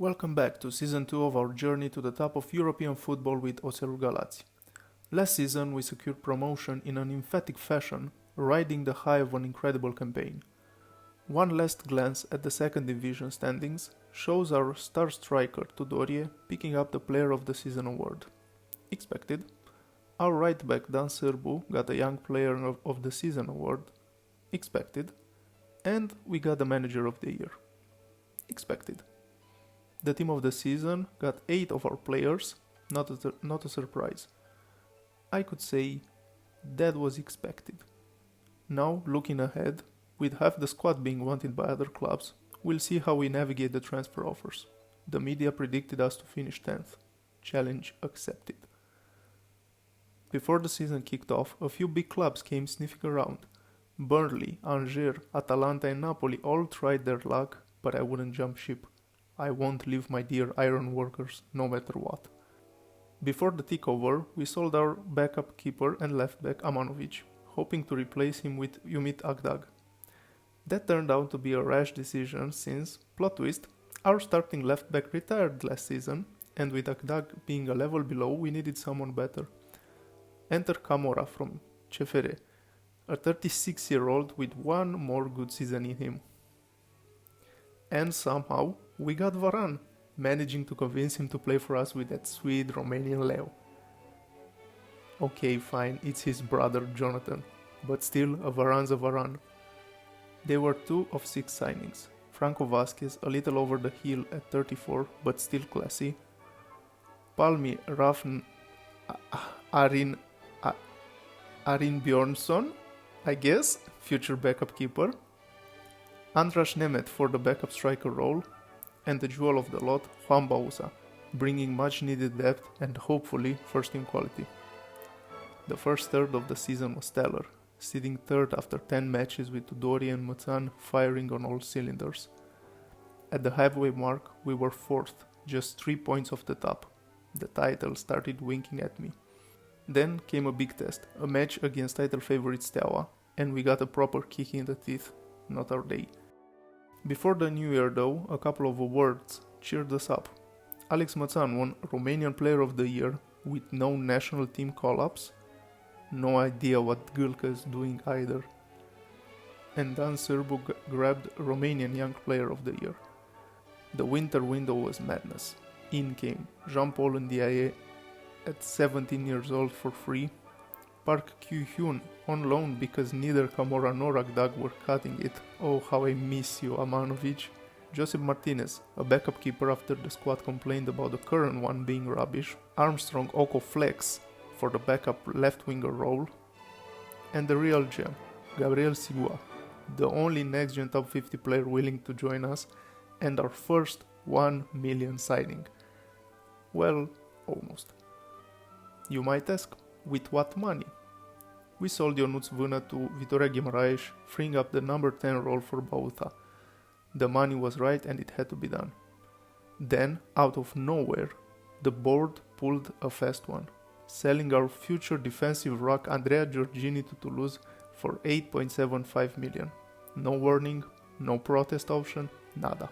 Welcome back to season 2 of our journey to the top of European football with Oțelul Galați. Last season we secured promotion in an emphatic fashion, riding the high of an incredible campaign. One last glance at the second division standings shows our star striker Tudorie picking up the Player of the Season award. Expected. Our right back Dan Sârbu got a Young Player of the Season award. Expected. And we got the Manager of the Year. Expected. The Team of the Season got 8 of our players, not a surprise. I could say that was expected. Now, looking ahead, with half the squad being wanted by other clubs, we'll see how we navigate the transfer offers. The media predicted us to finish 10th. Challenge accepted. Before the season kicked off, a few big clubs came sniffing around. Burnley, Angers, Atalanta and Napoli all tried their luck, but I wouldn't jump ship. I won't leave my dear iron workers, no matter what. Before the takeover, we sold our backup keeper and left back Amanovic, hoping to replace him with Umit Akdag. That turned out to be a rash decision since, plot twist, our starting left back retired last season, and with Akdag being a level below, we needed someone better. Enter Camora from CFR, a 36-year-old with one more good season in him. And somehow, we got Varane, managing to convince him to play for us with that sweet Romanian Leo. Okay, fine, it's his brother Jonathan, but still, a Varane's a Varane. They were 2 of 6 signings. Franco Vasquez, a little over the hill at 34, but still classy. Palmi Rafn Arin Bjornsson, I guess, future backup keeper. Andras Nemeth for the backup striker role, and the jewel of the lot, Juan Bauza, bringing much needed depth and hopefully first team quality. The first third of the season was stellar, sitting third after 10 matches with Tudorie and Mățan firing on all cylinders. At the halfway mark, we were 4th, just 3 points off the top. The title started winking at me. Then came a big test, a match against title favorite Steaua, and we got a proper kick in the teeth, not our day. Before the new year though, a couple of awards cheered us up. Alex Mățan won Romanian Player of the Year with no national team call-ups. No idea what Gâlcă is doing either. And Dan Sârbu grabbed Romanian Young Player of the Year. The winter window was madness. In came Jean-Paul Ndiaye at 17 years old for free. Park Kyu-hyun on loan because neither Camora nor Akdag were cutting it. Oh, how I miss you, Amanovic. Josep Martinez, a backup keeper after the squad complained about the current one being rubbish. Armstrong Oko Flex for the backup left winger role. And the real gem, Gabriel Sigua, the only next gen top 50 player willing to join us, and our first 1 million signing. Well, almost. You might ask, with what money? We sold Ionuț Vână to Vitoria Guimaraes, freeing up the number 10 role for Bauza. The money was right and it had to be done. Then, out of nowhere, the board pulled a fast one, selling our future defensive rock Andrea Giorgini to Toulouse for 8.75 million. No warning, no protest option, nada.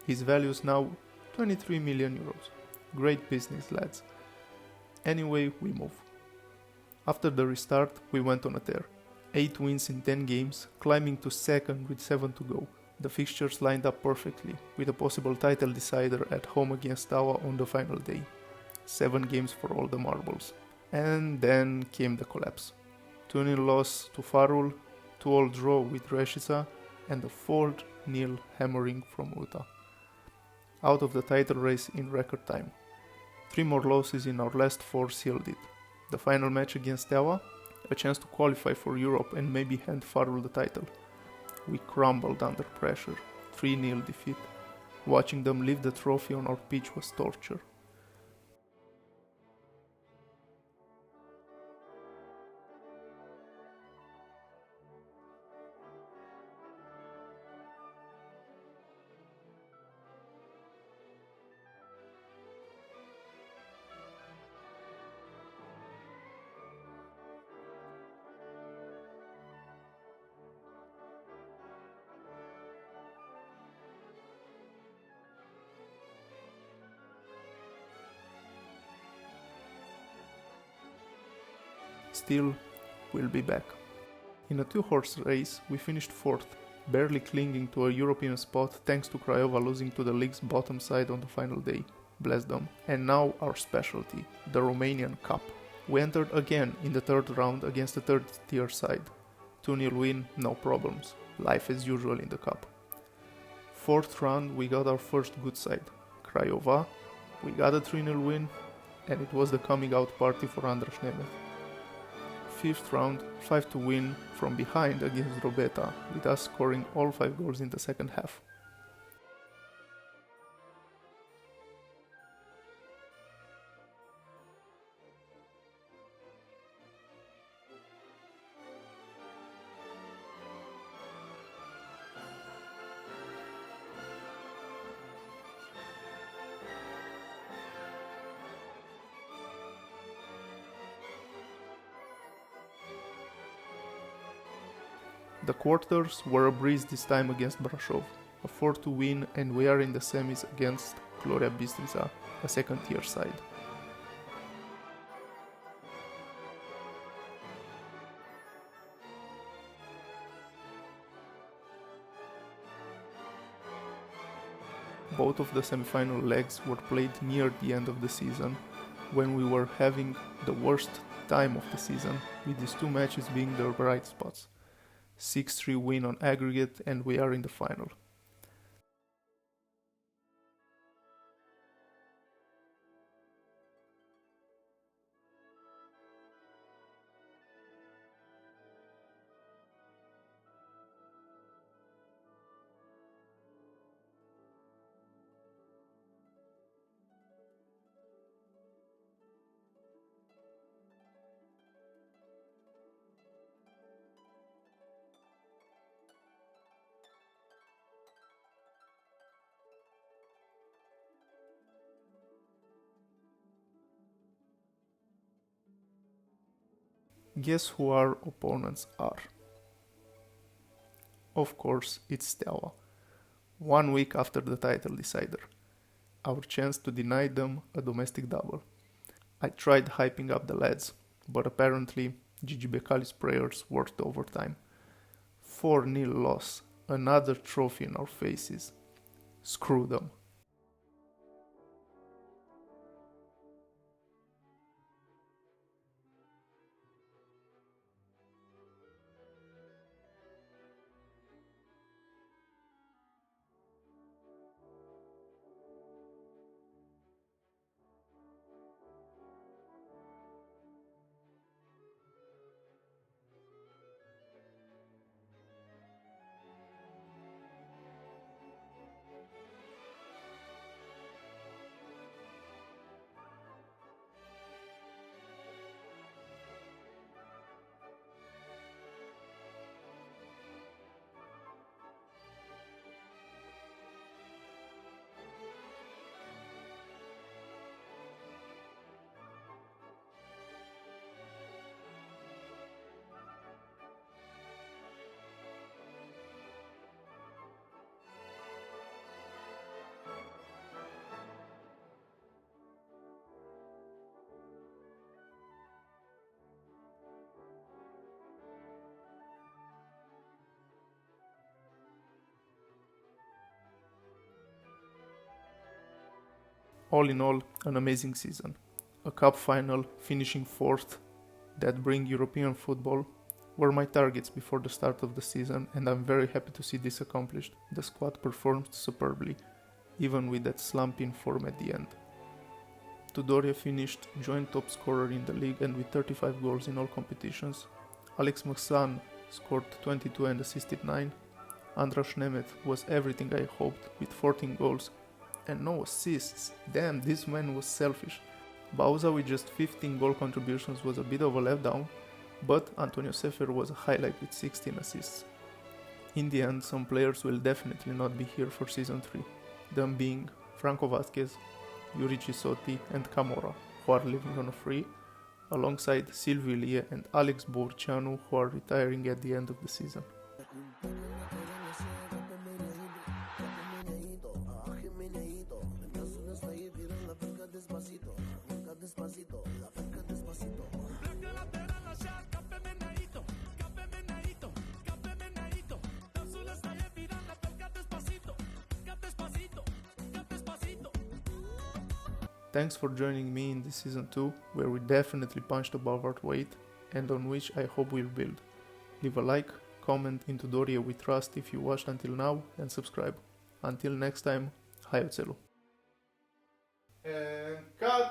His value is now 23 million euros. Great business, lads. Anyway, we move. After the restart, we went on a tear. 8 wins in 10 games, climbing to 2nd with 7 to go. The fixtures lined up perfectly, with a possible title decider at home against Steaua on the final day. 7 games for all the marbles. And then came the collapse. 2-0 loss to Farul, 2-all draw with Reșița, and a 4-0 hammering from Uta. Out of the title race in record time. 3 more losses in our last 4 sealed it. The final match against Steaua, a chance to qualify for Europe and maybe hand Farul the title. We crumbled under pressure, 3-0 defeat. Watching them leave the trophy on our pitch was torture. still, we'll be back. In a 2-horse race, we finished 4th, barely clinging to a European spot thanks to Craiova losing to the league's bottom side on the final day. Bless them. And now our specialty, the Romanian Cup. We entered again in the 3rd round against the 3rd tier side. 2-0 win, no problems. Life as usual in the cup. 4th round we got our first good side, Craiova. We got a 3-0 win, and it was the coming out party for Andras Nemeth. 5th round, 5-2 win from behind against Robeta, with us scoring all 5 goals in the second half. The quarters were a breeze this time against Brașov, a 4-2 win, and we are in the semis against Gloria Bistrița, a 2nd tier side. Both of the semi-final legs were played near the end of the season, when we were having the worst time of the season, with these 2 matches being the bright spots. 6-3 win on aggregate, and we are in the final. Guess who our opponents are? Of course, it's Steaua. 1 week after the title decider. Our chance to deny them a domestic double. I tried hyping up the lads, but apparently Gigi Becali's prayers worked overtime. 4-0 loss, another trophy in our faces. Screw them. All in all, an amazing season. A cup final, finishing 4th, that bring European football, were my targets before the start of the season, and I'm very happy to see this accomplished. The squad performed superbly, even with that slump in form at the end. Tudorie finished joint top scorer in the league and with 35 goals in all competitions. Alex Măsan scored 22 and assisted 9. Andras Nemeth was everything I hoped, with 14 goals and no assists. Damn, this man was selfish. Bauza with just 15 goal contributions was a bit of a letdown, but Antonio Sefer was a highlight with 16 assists. In the end, some players will definitely not be here for season 3, them being Franco Vasquez, Yuri Cisotti and Camora, who are living on a free, alongside Silviu Ilie and Alex Bourceanu, who are retiring at the end of the season. Despacito, la perca despacito. Thanks for joining me in this season 2, where we definitely punched above our weight, and on which I hope we'll build. Leave a like, comment in Tudorie we trust if you watched until now, and subscribe. Until next time, hai Oțelu! And cut!